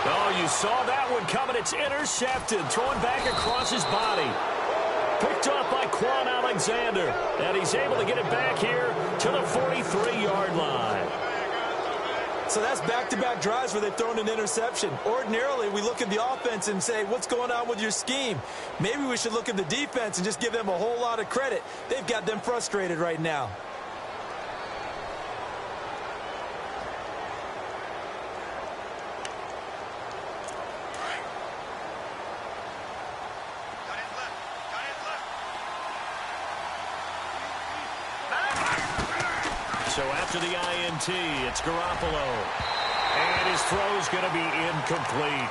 Oh, you saw that one coming. It's intercepted. Throwing back across his body. Picked up by Quan Alexander. And he's able to get it back here to the 43-yard line. So that's back-to-back drives where they've thrown an interception. Ordinarily, we look at the offense and say, what's going on with your scheme? Maybe we should look at the defense and just give them a whole lot of credit. They've got them frustrated right now. So after the INT, it's Garoppolo. And his throw's going to be incomplete.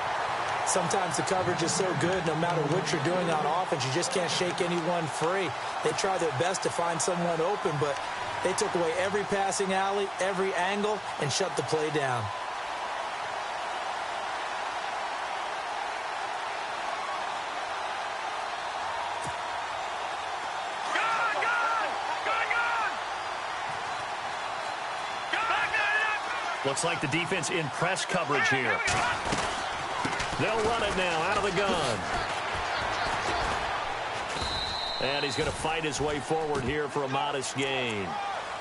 Sometimes the coverage is so good, no matter what you're doing on offense, you just can't shake anyone free. They try their best to find someone open, but they took away every passing alley, every angle, and shut the play down. Looks like the defense in press coverage here. They'll run it now out of the gun. And he's going to fight his way forward here for a modest gain.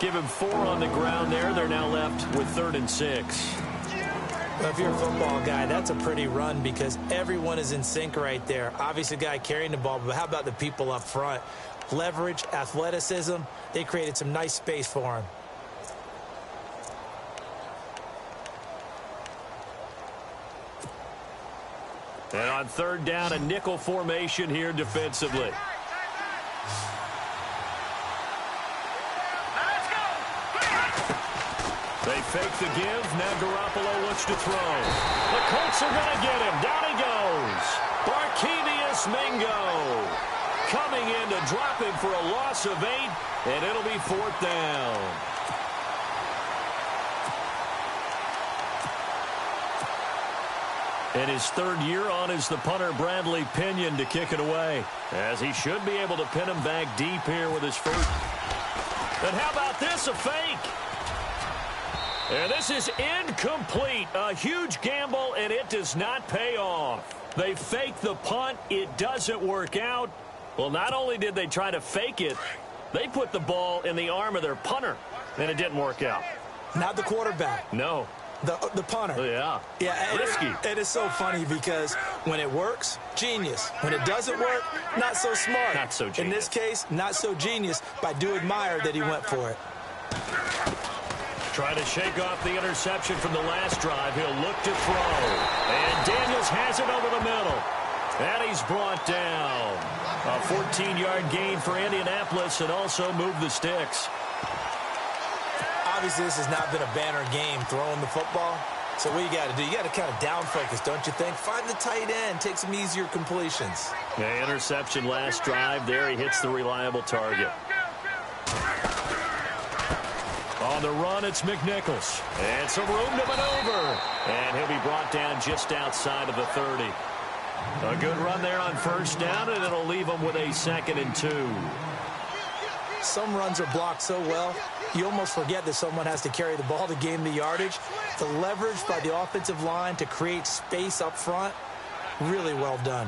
Give him 4 on the ground there. They're now left with 3rd and 6. Well, if you're a football guy, that's a pretty run because everyone is in sync right there. Obviously, the guy carrying the ball, but how about the people up front? Leverage, athleticism, they created some nice space for him. And on 3rd down, a nickel formation here defensively. They fake the give. Now Garoppolo looks to throw. The Colts are going to get him. Down he goes. Barkevius Mingo coming in to drop him for a loss of 8, and it'll be 4th down. In his 3rd year on is the punter Bradley Pinion to kick it away, as he should be able to pin him back deep here with his first. And how about this, a fake? And this is incomplete. A huge gamble, and it does not pay off. They fake the punt. It doesn't work out. Well, not only did they try to fake it, they put the ball in the arm of their punter, and it didn't work out. Not the quarterback. No. The punter. Yeah. Risky. It is so funny because when it works, genius. When it doesn't work, not so smart. Not so genius. In this case, not so genius, but I do admire that he went for it. Trying to shake off the interception from the last drive. He'll look to throw. And Daniels has it over the middle. And he's brought down. A 14-yard gain for Indianapolis and also moved the sticks. Obviously, this has not been a banner game throwing the football. So what you got to do, you got to kind of down focus, don't you think? Find the tight end, take some easier completions. The interception last drive. There he hits the reliable target. On the run, it's McNichols. And some room to maneuver. And he'll be brought down just outside of the 30. A good run there on 1st down, and it'll leave him with a 2nd and 2. Some runs are blocked so well, you almost forget that someone has to carry the ball to gain the yardage. The leverage by the offensive line to create space up front, really well done.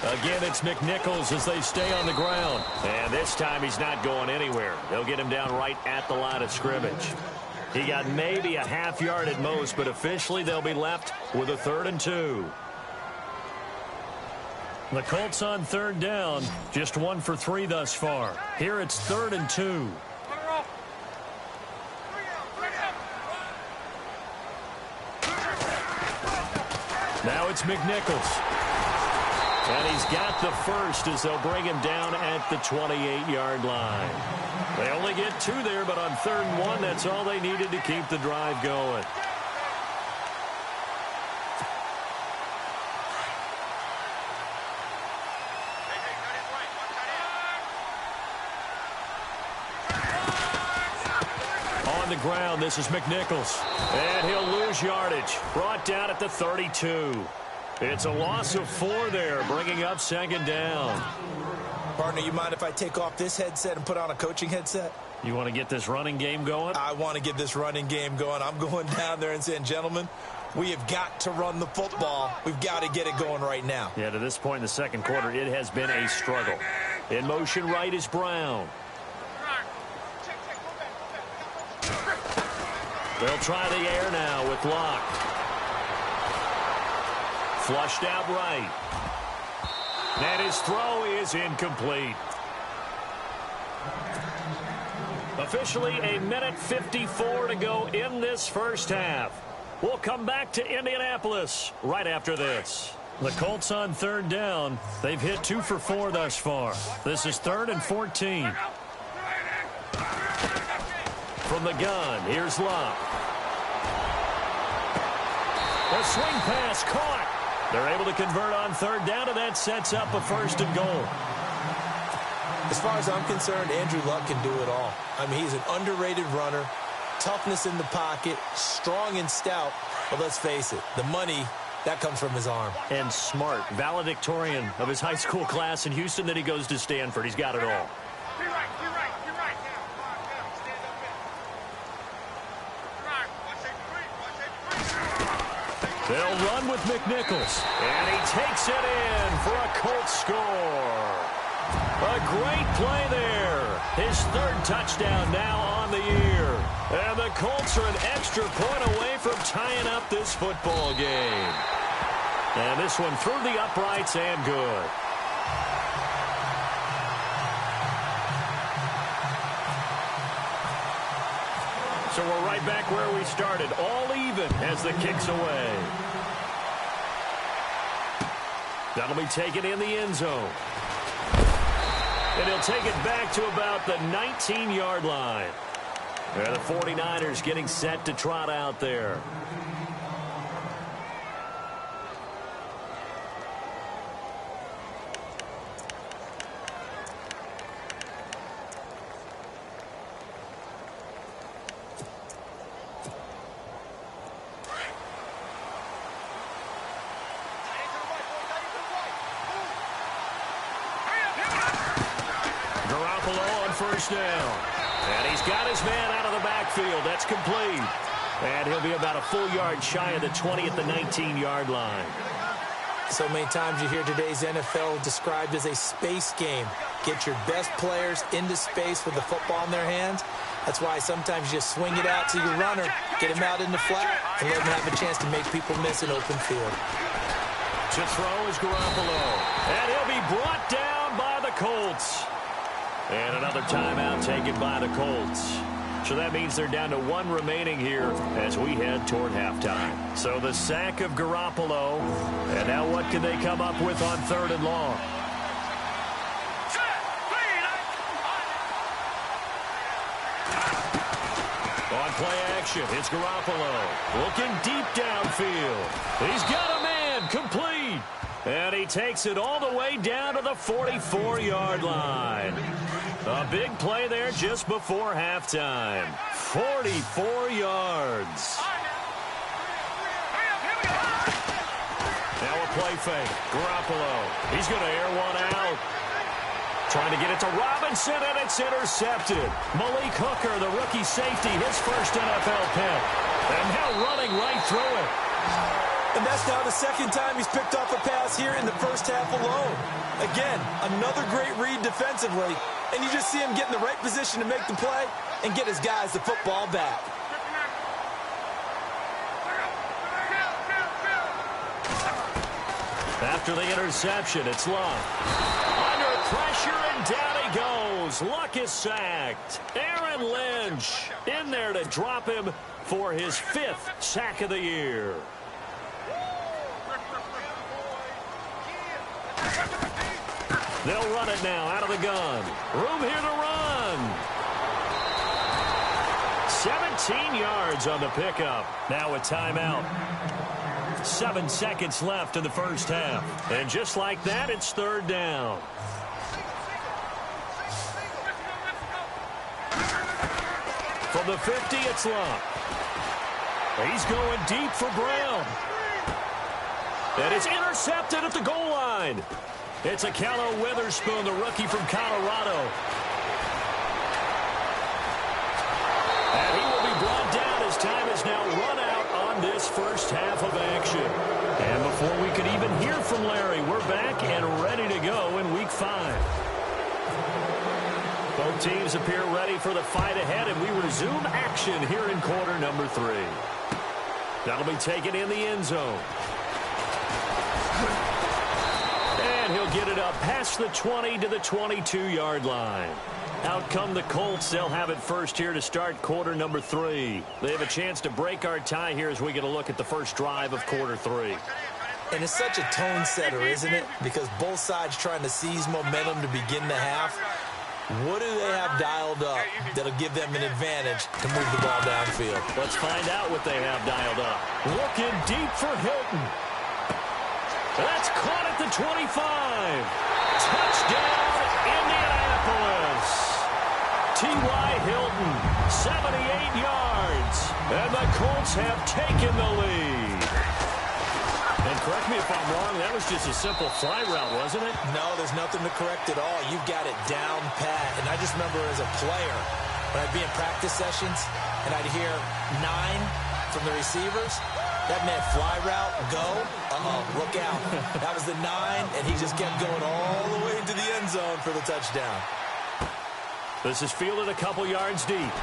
Again, it's McNichols as they stay on the ground. And this time he's not going anywhere. They'll get him down right at the line of scrimmage. He got maybe a half yard at most, but officially they'll be left with a 3rd and 2. The Colts on 3rd down, just 1 for 3 thus far. Here it's 3rd and 2. Now it's McNichols. And he's got the first as they'll bring him down at the 28-yard line. They only get 2 there, but on 3rd and 1, that's all they needed to keep the drive going. On the ground, this is McNichols. And he'll lose yardage. Brought down at the 32. It's a loss of 4 there, bringing up 2nd down. Partner, you mind if I take off this headset and put on a coaching headset? You want to get this running game going? I want to get this running game going. I'm going down there and saying, gentlemen, we have got to run the football. We've got to get it going right now. Yeah, to this point in the second quarter, it has been a struggle. In motion right is Brown. They'll try the air now with Locke. Flushed out right. And his throw is incomplete. Officially a minute 54 to go in this first half. We'll come back to Indianapolis right after this. The Colts on third down. They've hit 2 for 4 thus far. This is 3rd and 14. From the gun, here's Locke. A swing pass caught. They're able to convert on third down, and that sets up a 1st and goal. As far as I'm concerned, Andrew Luck can do it all. I mean, he's an underrated runner, toughness in the pocket, strong and stout. But let's face it, the money, that comes from his arm. And smart, valedictorian of his high school class in Houston. Then he goes to Stanford. He's got it all. You're right. Stand up. They'll run with McNichols. And he takes it in for a Colts score. A great play there. His 3rd touchdown now on the year. And the Colts are an extra point away from tying up this football game. And this one through the uprights and good. So we're right back where we started. All even as the kick's away. That'll be taken in the end zone. And he'll take it back to about the 19-yard line. And the 49ers getting set to trot out there. First down. And he's got his man out of the backfield. That's complete. And he'll be about a full yard shy of the 20 at the 19-yard line. So many times you hear today's NFL described as a space game. Get your best players into space with the football in their hands. That's why sometimes you just swing it out to your runner, get him out in the flat, and let him have a chance to make people miss an open field. To throw is Garoppolo. And he'll be brought down by the Colts. And another timeout taken by the Colts. So that means they're down to 1 remaining here as we head toward halftime. So the sack of Garoppolo. And now what can they come up with on 3rd and long? On play action, it's Garoppolo. Looking deep downfield. He's got a man complete. And he takes it all the way down to the 44-yard line. A big play there just before halftime. 44 yards. Now a play fake. Garoppolo. He's going to air one out. Trying to get it to Robinson, and it's intercepted. Malik Hooker, the rookie safety, his first NFL pick. And now running right through it. And that's now the 2nd time he's picked off a pass here in the first half alone. Again, another great read defensively. And you just see him get in the right position to make the play and get his guys the football back. After the interception, it's Luck. Under pressure, and down he goes. Luck is sacked. Aaron Lynch in there to drop him for his 5th sack of the year. They'll run it now out of the gun. Room here to run. 17 yards on the pickup. Now a timeout. 7 seconds left in the first half. And just like that, it's 3rd down. From the 50, it's Luck. He's going deep for Brown. And it's intercepted at the goal line. It's Akello Witherspoon, the rookie from Colorado. we're back and ready to go in Week 5. Both teams appear ready for the fight ahead, and we resume action here in quarter number 3. That'll be taken in the end zone. And he'll get it up past the 20 to the 22-yard line. Out come the Colts. They'll have it first here to start quarter number 3. They have a chance to break our tie here as we get a look at the first drive of quarter 3. And it's such a tone setter, isn't it? Because both sides trying to seize momentum to begin the half. What do they have dialed up that'll give them an advantage to move the ball downfield? Let's find out what they have dialed up. Looking deep for Hilton. That's caught at the 25. Touchdown, Indianapolis. T.Y. Hilton, 78 yards. And the Colts have taken the lead. And correct me if I'm wrong, that was just a simple fly route, wasn't it? No, there's nothing to correct at all. You've got it down pat. And I just remember as a player, when I'd be in practice sessions, and I'd hear 9 from the receivers, that meant fly route, go, look out. That was the 9, and he just kept going all the way into the end zone for the touchdown. This is fielded a couple yards deep.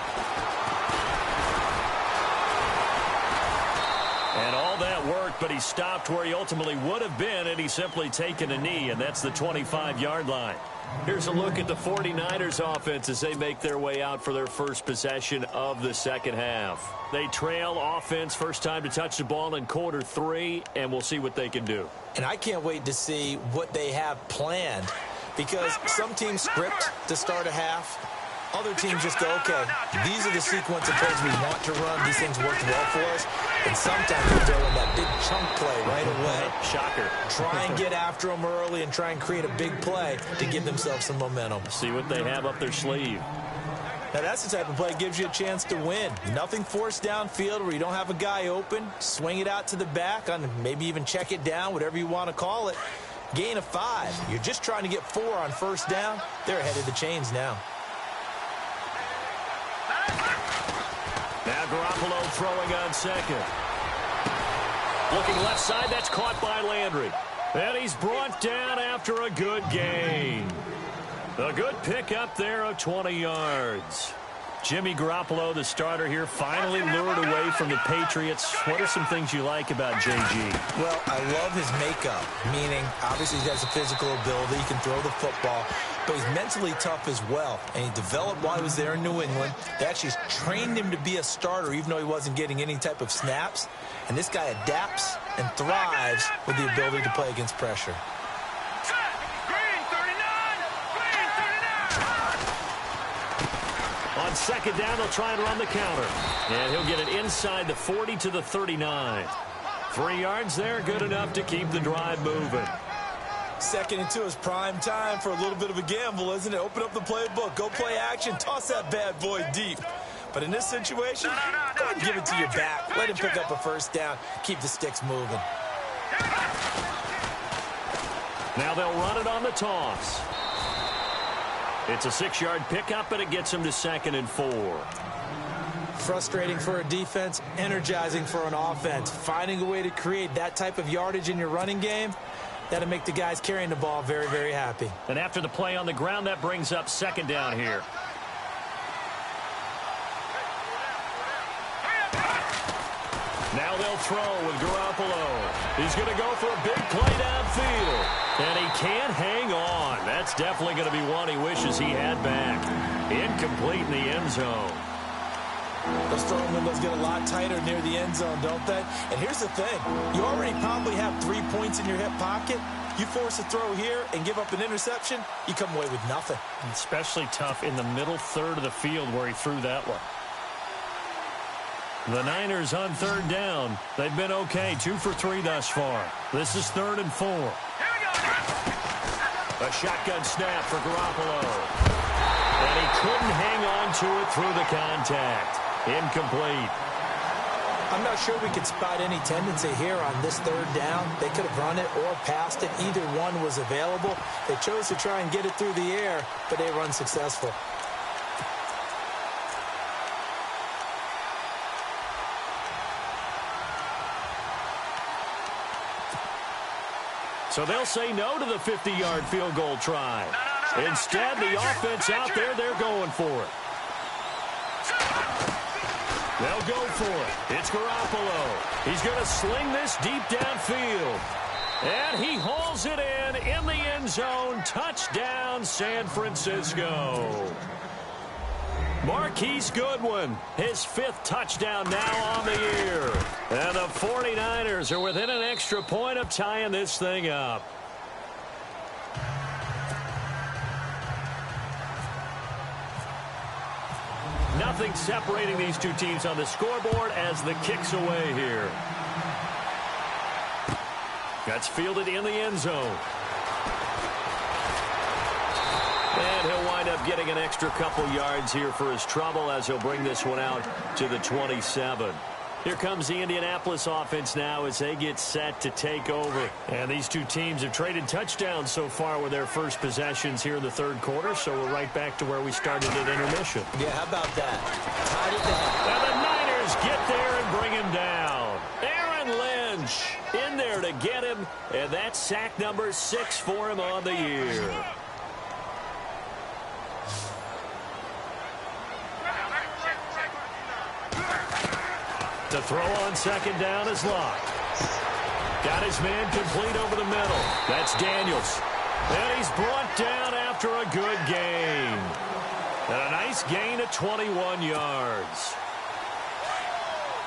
And all that worked, but he stopped where he ultimately would have been had he simply taken a knee, and that's the 25-yard line. Here's a look at the 49ers offense as they make their way out for their first possession of the second half. They trail offense first time to touch the ball in quarter 3, and we'll see what they can do. And I can't wait to see what they have planned, because some teams script to start a half. Other teams just go, okay, these are the sequence of plays we want to run. These things worked well for us. And sometimes we throw in that big chunk play right away. Shocker. Try and get after them early and try and create a big play to give themselves some momentum. See what they have up their sleeve. Now, that's the type of play that gives you a chance to win. Nothing forced downfield where you don't have a guy open. Swing it out to the back, on maybe even check it down, whatever you want to call it. Gain of 5. You're just trying to get 4 on first down. They're ahead of the chains now. Now Garoppolo throwing on second. Looking left side, that's caught by Landry. And he's brought down after a good gain. A good pickup there of 20 yards. Jimmy Garoppolo, the starter here, finally lured away from the Patriots. What are some things you like about JG? Well, I love his makeup, meaning obviously he has a physical ability. He can throw the football, but he's mentally tough as well. And he developed while he was there in New England. They actually trained him to be a starter, even though he wasn't getting any type of snaps. And this guy adapts and thrives with the ability to play against pressure. On second down, they'll try and run the counter. And he'll get it inside the 40 to the 39. 3 yards there, good enough to keep the drive moving. 2nd and 2 is prime time for a little bit of a gamble, isn't it? Open up the playbook, go play action, toss that bad boy deep. But in this situation, go ahead and give it to your back. Let him pick up a first down, keep the sticks moving. Now they'll run it on the toss. It's a 6-yard pickup, and it gets him to 2nd and 4. Frustrating for a defense, energizing for an offense. Finding a way to create that type of yardage in your running game, that'll make the guys carrying the ball very, very happy. And after the play on the ground, that brings up 2nd down here. Now they'll throw with Garoppolo. He's going to go for a big play downfield. And he can't hang on. That's definitely going to be one he wishes he had back. Incomplete in the end zone. Those throwing windows get a lot tighter near the end zone, don't they? And here's the thing. You already probably have 3 points in your hip pocket. You force a throw here and give up an interception, you come away with nothing. Especially tough in the middle third of the field where he threw that one. The Niners on 3rd down. They've been okay, 2 for 3 thus far. This is 3rd and 4. A shotgun snap for Garoppolo. And he couldn't hang on to it through the contact. Incomplete. I'm not sure we could spot any tendency here on this 3rd down. They could have run it or passed it. Either one was available. They chose to try and get it through the air, but they were unsuccessful. So they'll say no to the 50-yard field goal try. Instead, the offense out there, they're going for it. They'll go for it. It's Garoppolo. He's going to sling this deep downfield. And he hauls it in the end zone. Touchdown, San Francisco. Marquise Goodwin, his 5th touchdown now on the year. And the 49ers are within an extra point of tying this thing up. Nothing separating these two teams on the scoreboard as the kick's away here. That's fielded in the end zone. And he'll wind up getting an extra couple yards here for his trouble as he'll bring this one out to the 27. Here comes the Indianapolis offense now as they get set to take over. And these two teams have traded touchdowns so far with their first possessions here in the third quarter, so we're right back to where we started at intermission. Yeah, how about that? Tied it down. And the Niners get there and bring him down. Aaron Lynch in there to get him, and that's sack number 6 for him on the year. To throw on second down is Locke. Got his man complete over the middle. That's Daniels. And he's brought down after a good gain. And a nice gain of 21 yards.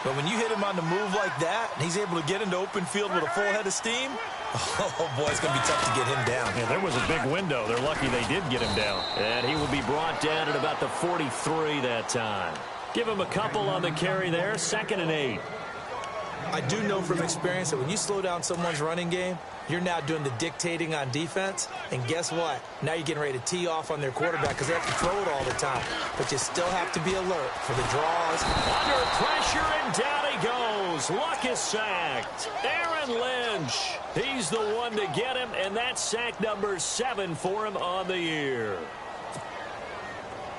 But when you hit him on the move like that, and he's able to get into open field with a full head of steam, oh, boy, it's going to be tough to get him down. Yeah, there was a big window. They're lucky they did get him down. And he will be brought down at about the 43 that time. Give him a couple on the carry there. 2nd and 8. I do know from experience that when you slow down someone's running game, you're now doing the dictating on defense. And guess what? Now you're getting ready to tee off on their quarterback because they have to throw it all the time. But you still have to be alert for the draws. Under pressure, and down he goes. Luck is sacked. Aaron Lynch. He's the one to get him, and that's sack number 7 for him on the year.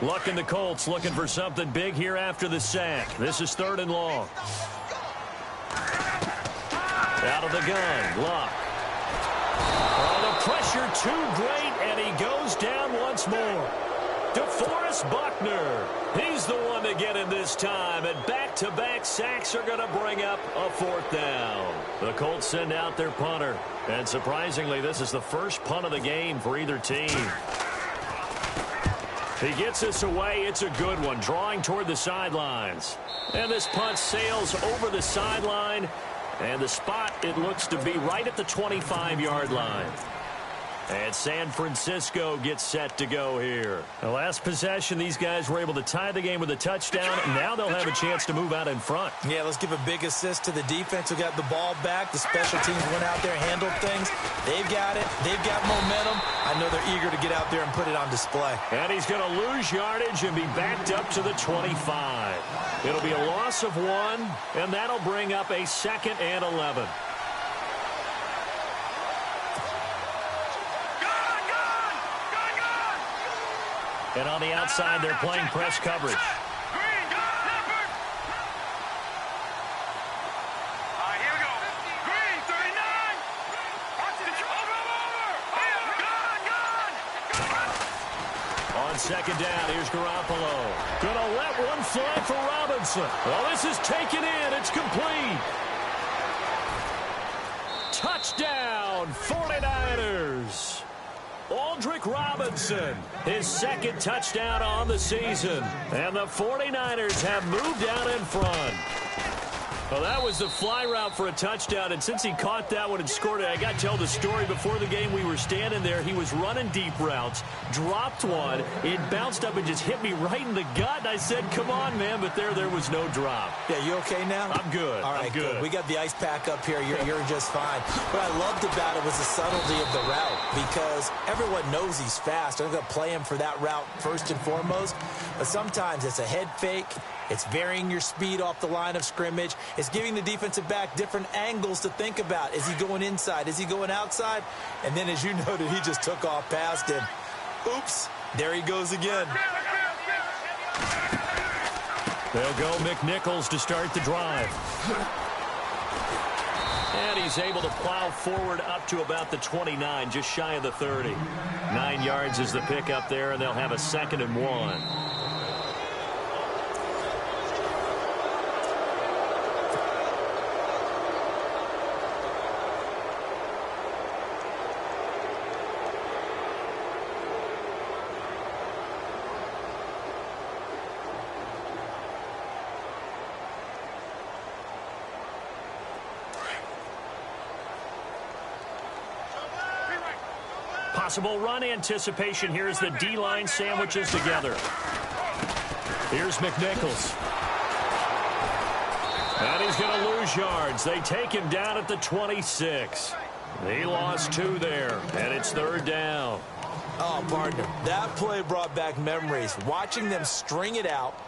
Luck and the Colts looking for something big here after the sack. This is 3rd and long. Out of the gun, Luck. Oh, the pressure too great, and he goes down once more. DeForest Buckner. He's the one to get him this time, and back-to-back sacks are going to bring up a 4th down. The Colts send out their punter, and surprisingly, this is the first punt of the game for either team. He gets this away. It's a good one, drawing toward the sidelines. And this punt sails over the sideline. And the spot, it looks to be right at the 25-yard line. And San Francisco gets set to go here. The last possession, these guys were able to tie the game with a touchdown. And now they'll have a chance to move out in front. Yeah, let's give a big assist to the defense who got the ball back. The special teams went out there, handled things. They've got it. They've got momentum. I know they're eager to get out there and put it on display. And he's going to lose yardage and be backed up to the 25. It'll be a loss of 1, and that'll bring up a 2nd and 11. And on the outside, they're playing press coverage. On second down, here's Garoppolo. Gonna let one fly for Robinson. Well, this is taken in. It's complete. Touchdown, 49ers. Aldrick Robinson, his 2nd touchdown on the season. And the 49ers have moved out in front. Well, that was the fly route for a touchdown, and since he caught that one and scored it, I got to tell the story. Before the game, we were standing there. He was running deep routes, dropped one. It bounced up and just hit me right in the gut, and I said, come on, man, but there was no drop. Yeah, you okay now? I'm good. All right, I'm good. We got the ice pack up here. You're just fine. What I loved about it was the subtlety of the route because everyone knows he's fast. They're going to play him for that route first and foremost, but sometimes it's a head fake. It's varying your speed off the line of scrimmage. It's giving the defensive back different angles to think about. Is he going inside? Is he going outside? And then, as you noted, he just took off past him. Oops, there he goes again. They'll go McNichols to start the drive. And he's able to plow forward up to about the 29, just shy of the 30. 9 yards is the pickup there, and they'll have a 2nd and 1. Possible run anticipation here as the D-line sandwiches together. Here's McNichols. And he's going to lose yards. They take him down at the 26. He lost 2 there, and it's 3rd down. Oh, partner, that play brought back memories. Watching them string it out,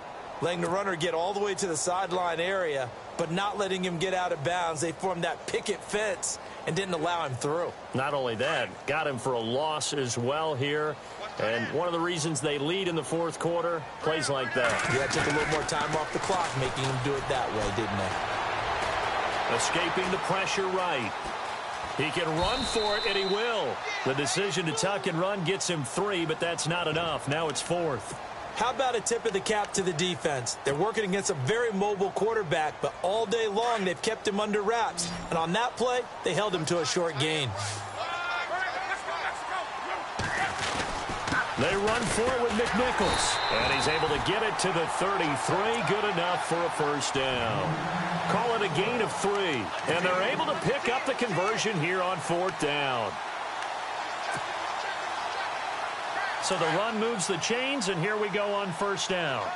letting the runner get all the way to the sideline area, but not letting him get out of bounds. They formed that picket fence and didn't allow him through. Not only that, got him for a loss as well here. And one of the reasons they lead in the 4th quarter, plays like that. Yeah, took a little more time off the clock, making him do it that way, didn't they? Escaping the pressure right. He can run for it, and he will. The decision to tuck and run gets him 3, but that's not enough. Now it's 4th. How about a tip of the cap to the defense? They're working against a very mobile quarterback, but all day long they've kept him under wraps. And on that play, they held him to a short gain. They run for it with McNichols. And he's able to get it to the 33. Good enough for a 1st down. Call it a gain of 3. And they're able to pick up the conversion here on 4th down. So the run moves the chains, and here we go on 1st down.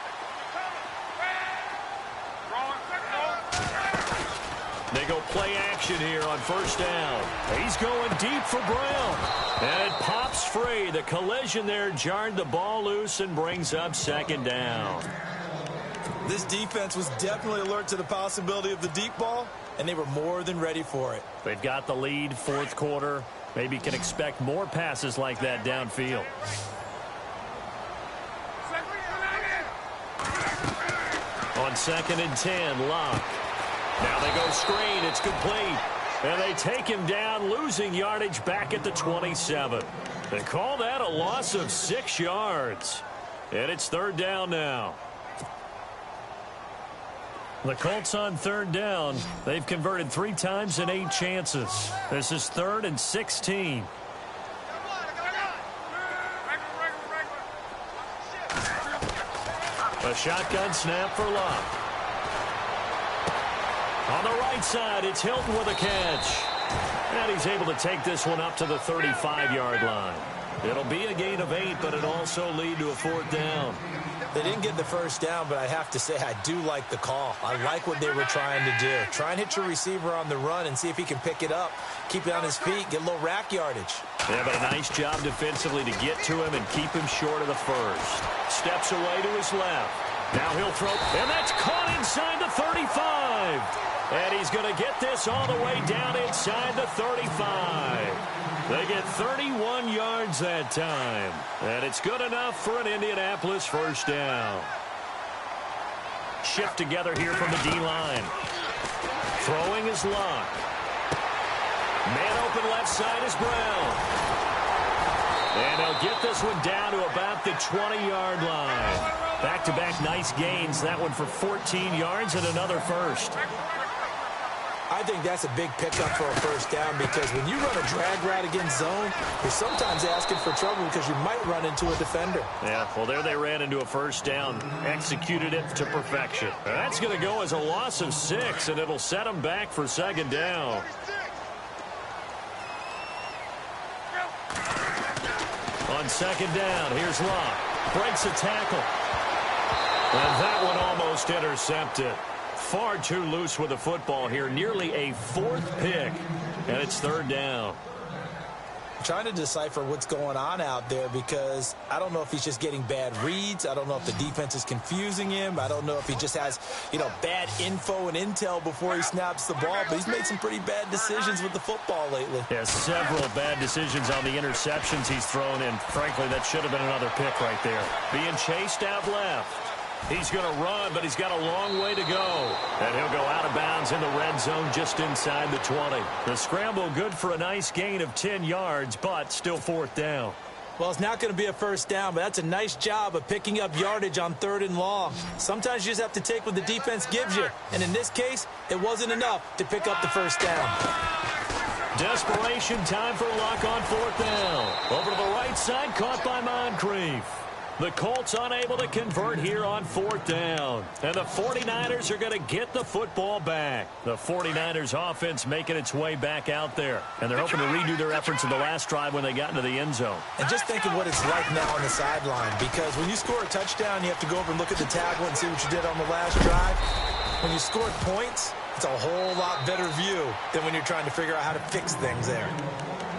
They go play action here on 1st down. He's going deep for Brown. And it pops free. The collision there jarred the ball loose and brings up 2nd down. This defense was definitely alert to the possibility of the deep ball, and they were more than ready for it. They've got the lead, 4th quarter. Maybe can expect more passes like that downfield. On 2nd and 10, Locke. Now they go screen. It's complete. And they take him down, losing yardage back at the 27. They call that a loss of 6 yards. And it's 3rd down now. The Colts on 3rd down. They've converted 3 times in 8 chances. This is 3rd and 16. A shotgun snap for Locke. On the right side, it's Hilton with a catch. And he's able to take this one up to the 35-yard line. It'll be a gain of 8, but it'll also lead to a 4th down. They didn't get the 1st down, but I have to say I do like the call. I like what they were trying to do. Try and hit your receiver on the run and see if he can pick it up, keep it on his feet, get a little rack yardage. Yeah, but a nice job defensively to get to him and keep him short of the 1st. Steps away to his left. Now he'll throw, and that's caught inside the 35. And he's going to get this all the way down inside the 35. They get 31 yards that time. And it's good enough for an Indianapolis 1st down. Shift together here from the D-line. Throwing is Locke. Man open left side is Brown. And they'll get this one down to about the 20-yard line. Back-to-back nice gains. That one for 14 yards and another 1st. I think that's a big pickup for a 1st down because when you run a drag route against zone, you're sometimes asking for trouble because you might run into a defender. Yeah, well, there they ran into a 1st down, executed it to perfection. That's going to go as a loss of 6, and it'll set them back for 2nd down. On 2nd down, here's Locke. Breaks a tackle. And that one almost intercepted. Far too loose with the football here. Nearly a 4th pick. And it's 3rd down. I'm trying to decipher what's going on out there because I don't know if he's just getting bad reads. I don't know if the defense is confusing him. I don't know if he just has, bad info and intel before he snaps the ball. But he's made some pretty bad decisions with the football lately. Yeah, several bad decisions on the interceptions he's thrown. And frankly, that should have been another pick right there. Being chased out left. He's going to run, but he's got a long way to go. And he'll go out of bounds in the red zone just inside the 20. The scramble good for a nice gain of 10 yards, but still fourth down. Well, it's not going to be a first down, but that's a nice job of picking up yardage on 3rd and long. Sometimes you just have to take what the defense gives you. And in this case, it wasn't enough to pick up the first down. Desperation time for Luck on 4th down. Over to the right side, caught by Moncrief. The Colts unable to convert here on 4th down. And the 49ers are going to get the football back. The 49ers offense making its way back out there. And they're hoping to redo their efforts in the last drive when they got into the end zone. And just think of what it's like now on the sideline. Because when you score a touchdown, you have to go over and look at the tablet and see what you did on the last drive. When you scored points, it's a whole lot better view than when you're trying to figure out how to fix things there.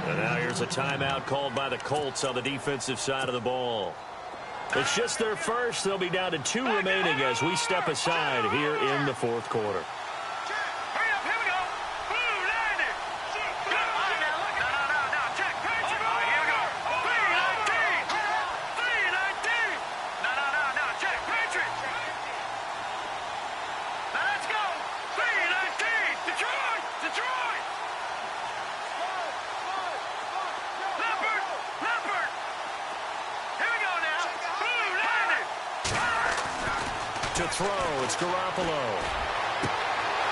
And now here's a timeout called by the Colts on the defensive side of the ball. It's just their first. They'll be down to 2 remaining as we step aside here in the 4th quarter. To throw, it's Garoppolo.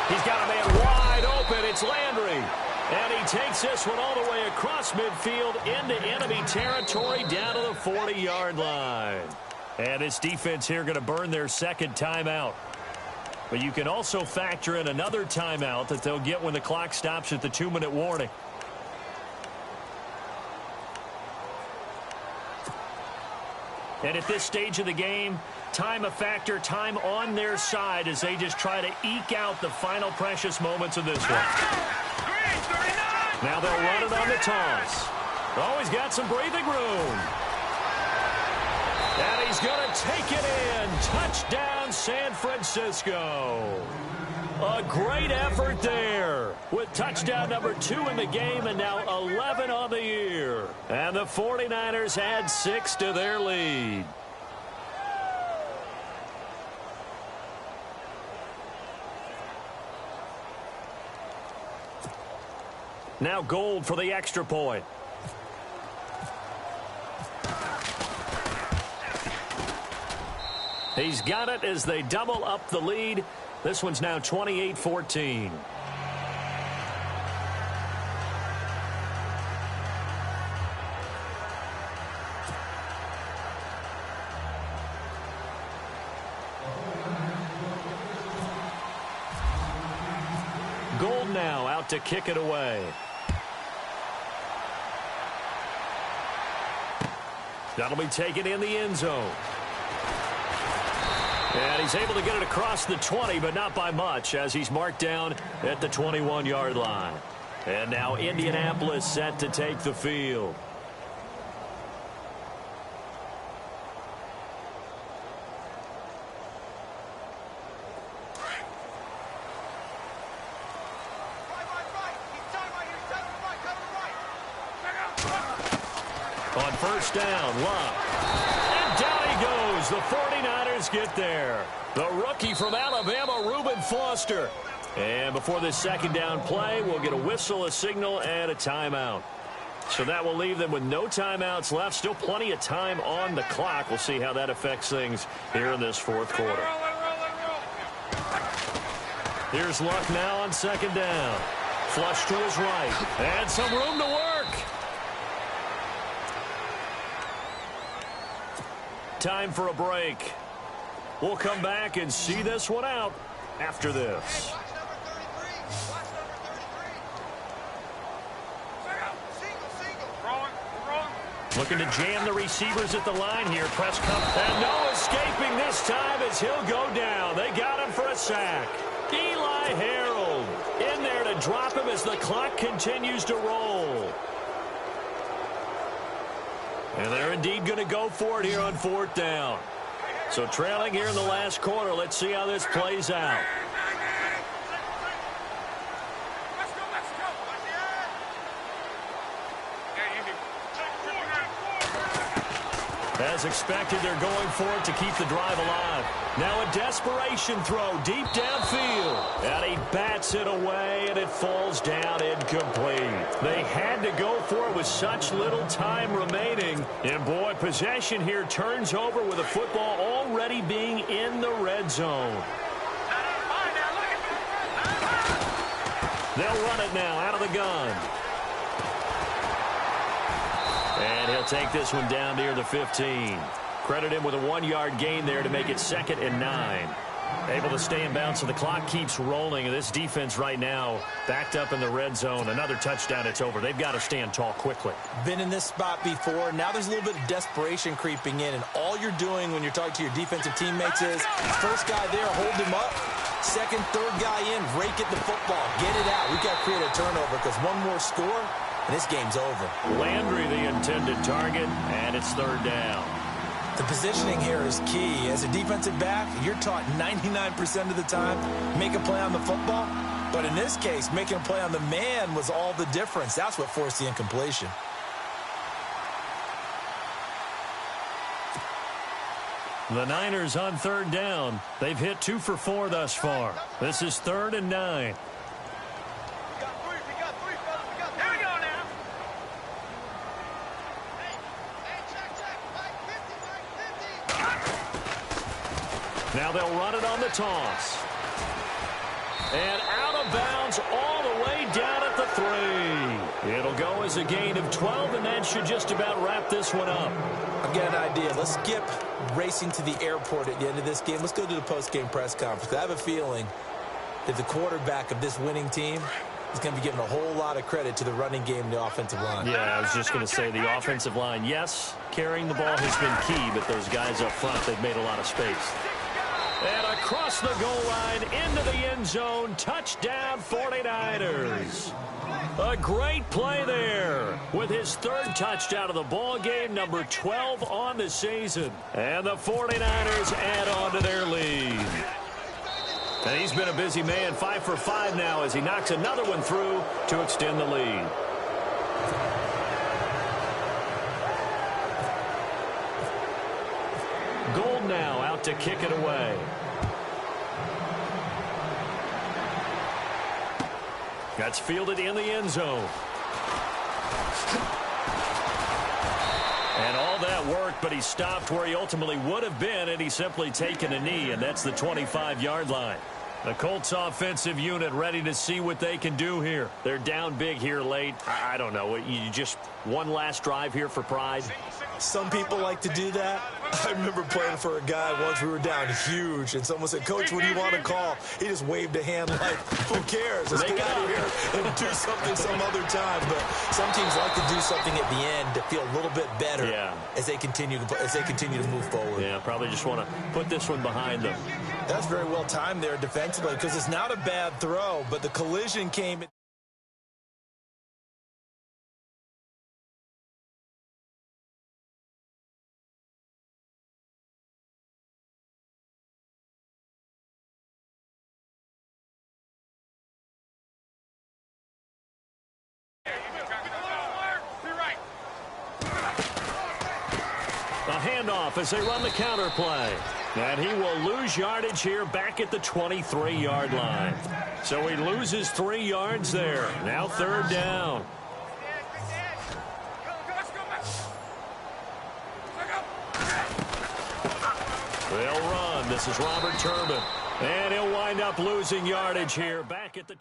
He's got a man wide open. It's Landry. And he takes this one all the way across midfield into enemy territory down to the 40-yard line. And this defense here going to burn their second timeout. But you can also factor in another timeout that they'll get when the clock stops at the 2-minute warning. And at this stage of the game, time a factor, time on their side as they just try to eke out the final precious moments of this one. Now they'll run it on the toss. Always got some breathing room. And he's going to take it in. Touchdown, San Francisco. A great effort there with touchdown number 2 in the game and now 11 on the year. And the 49ers add 6 to their lead. Now Gold for the extra point. He's got it as they double up the lead. This one's now 28-14. Gold now out to kick it away. That'll be taken in the end zone. And he's able to get it across the 20, but not by much, as he's marked down at the 21-yard line. And now Indianapolis set to take the field. On first down, Luck. And down he goes. The 49ers get there. The rookie from Alabama, Reuben Foster. And before this second down play, we'll get a whistle, a signal, and a timeout. So that will leave them with no timeouts left. Still plenty of time on the clock. We'll see how that affects things here in this 4th quarter. Here's Luck now on second down. Flush to his right. And some room to work. Time for a break. We'll come back and see this one out after this. Looking to jam the receivers at the line here. Press comes. And no escaping this time as he'll go down. They got him for a sack. Eli Harold in there to drop him as the clock continues to roll. And they're indeed going to go for it here on 4th down. So trailing here in the last quarter. Let's see how this plays out. As expected, they're going for it to keep the drive alive. Now a desperation throw deep downfield. bats it away, and it falls down incomplete. They had to go for it with such little time remaining. And, boy, possession here turns over with the football already being in the red zone. They'll run it now out of the gun. And he'll take this one down near the 15. Credit him with a 1-yard gain there to make it 2nd and 9. Able to stay in bounds, so the clock keeps rolling. And this defense right now backed up in the red zone. Another touchdown, it's over. They've got to stand tall quickly. Been in this spot before. Now there's a little bit of desperation creeping in. And all you're doing when you're talking to your defensive teammates is first guy there, hold him up. Second, third guy in, rake at the football. Get it out. We've got to create a turnover because one more score, and this game's over. Landry the intended target, and it's 3rd down. The positioning here is key. As a defensive back, you're taught 99% of the time, make a play on the football. But in this case, making a play on the man was all the difference. That's what forced the incompletion. The Niners on 3rd down. They've hit 2 for 4 thus far. This is 3rd and 9. Now they'll run it on the toss. And out of bounds all the way down at the 3. It'll go as a gain of 12, and that should just about wrap this one up. I've got an idea. Let's skip racing to the airport at the end of this game. Let's go to the post-game press conference. I have a feeling that the quarterback of this winning team is going to be given a whole lot of credit to the running game and the offensive line. Yeah, I was just going to say the offensive line, yes, carrying the ball has been key, but those guys up front, they've made a lot of space. And across the goal line, into the end zone, touchdown 49ers. A great play there with his 3rd touchdown of the ball game, number 12 on the season. And the 49ers add on to their lead. And he's been a busy man, 5 for 5 now as he knocks another one through to extend the lead. Gold now out to kick it away. That's fielded in the end zone. And all that worked, but he stopped where he ultimately would have been, and he's simply taken a knee, and that's the 25-yard line. The Colts offensive unit ready to see what they can do here. They're down big here late. I don't know. You just one last drive here for pride? Some people like to do that. I remember playing for a guy once. We were down huge, and someone said, "Coach, what do you want to call?" He just waved a hand like, "Who cares? Let's get out of here and do something some other time." But some teams like to do something at the end to feel a little bit better as they continue to move forward. Yeah, probably just want to put this one behind them. That's very well timed there defensively because it's not a bad throw, but the collision came. A handoff as they run the counter play. And he will lose yardage here back at the 23-yard line. So he loses 3 yards there. Now 3rd down. They'll run. This is Robert Turbin. And he'll wind up losing yardage here back at the...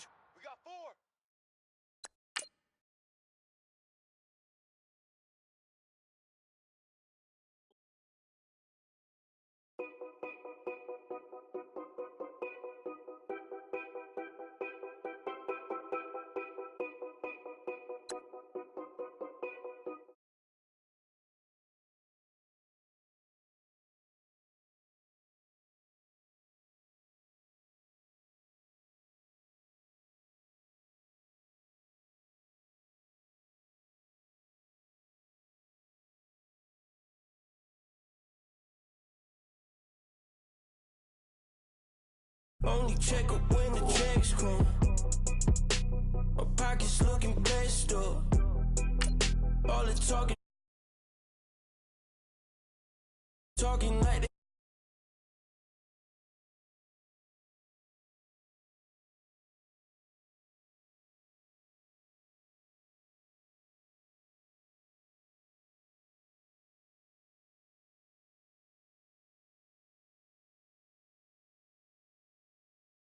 Only check up when the checks come. My pockets looking blessed up. All the talking like